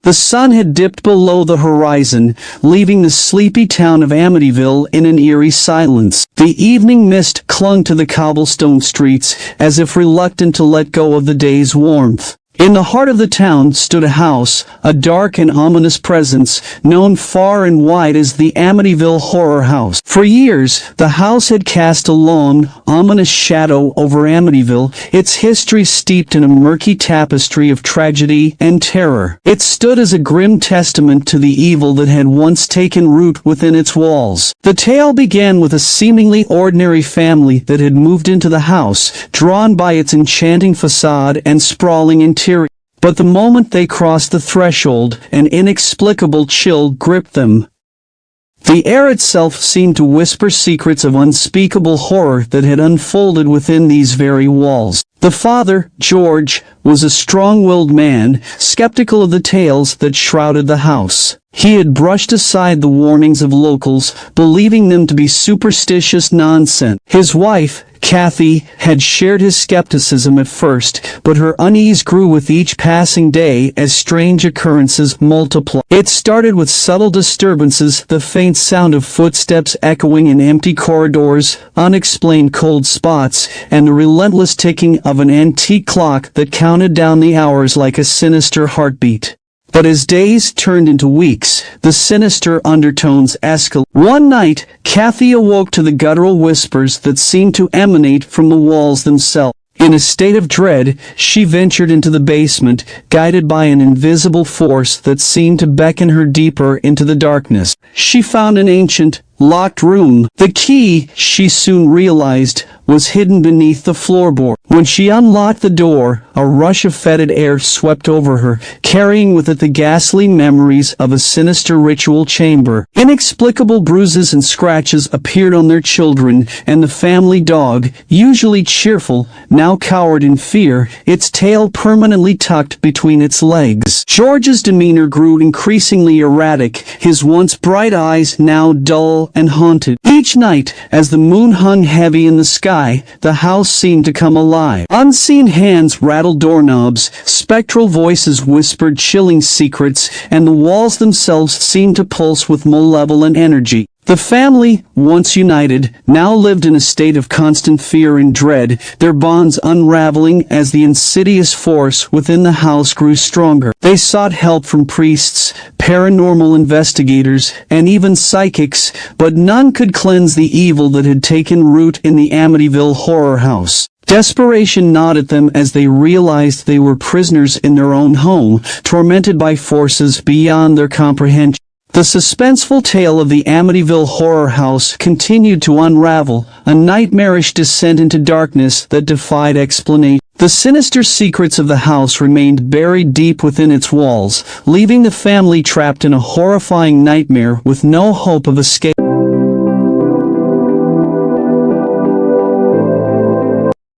The sun had dipped below the horizon, leaving the sleepy town of Amityville in an eerie silence. The evening mist clung to the cobblestone streets, as if reluctant to let go of the day's warmth. In the heart of the town stood a house, a dark and ominous presence, known far and wide as the Amityville Horror House. For years, the house had cast a long, ominous shadow over Amityville, its history steeped in a murky tapestry of tragedy and terror. It stood as a grim testament to the evil that had once taken root within its walls. The tale began with a seemingly ordinary family that had moved into the house, drawn by its enchanting facade and sprawling interior. But the moment they crossed the threshold, an inexplicable chill gripped them. The air itself seemed to whisper secrets of unspeakable horror that had unfolded within these very walls. The father, George, was a strong-willed man, skeptical of the tales that shrouded the house. He had brushed aside the warnings of locals, believing them to be superstitious nonsense. His wife, Kathy, had shared his skepticism at first, but her unease grew with each passing day as strange occurrences multiplied. It started with subtle disturbances, the faint sound of footsteps echoing in empty corridors, unexplained cold spots, and the relentless ticking of an antique clock that counted down the hours like a sinister heartbeat. But as days turned into weeks, the sinister undertones escalated. One night, Kathy awoke to the guttural whispers that seemed to emanate from the walls themselves. In a state of dread, she ventured into the basement, guided by an invisible force that seemed to beckon her deeper into the darkness. She found an ancient, locked room. The key, she soon realized, was hidden beneath the floorboard. When she unlocked the door, a rush of fetid air swept over her, carrying with it the ghastly memories of a sinister ritual chamber. Inexplicable bruises and scratches appeared on their children, and the family dog, usually cheerful, now cowered in fear, its tail permanently tucked between its legs. George's demeanor grew increasingly erratic, his once bright eyes now dull and haunted. Each night, as the moon hung heavy in the sky, the house seemed to come alive. Unseen hands rattled doorknobs, spectral voices whispered chilling secrets, and the walls themselves seemed to pulse with malevolent energy. The family, once united, now lived in a state of constant fear and dread, their bonds unraveling as the insidious force within the house grew stronger. They sought help from priests, paranormal investigators, and even psychics, but none could cleanse the evil that had taken root in the Amityville Horror House. Desperation gnawed at them as they realized they were prisoners in their own home, tormented by forces beyond their comprehension. The suspenseful tale of the Amityville Horror House continued to unravel, a nightmarish descent into darkness that defied explanation. The sinister secrets of the house remained buried deep within its walls, leaving the family trapped in a horrifying nightmare with no hope of escape.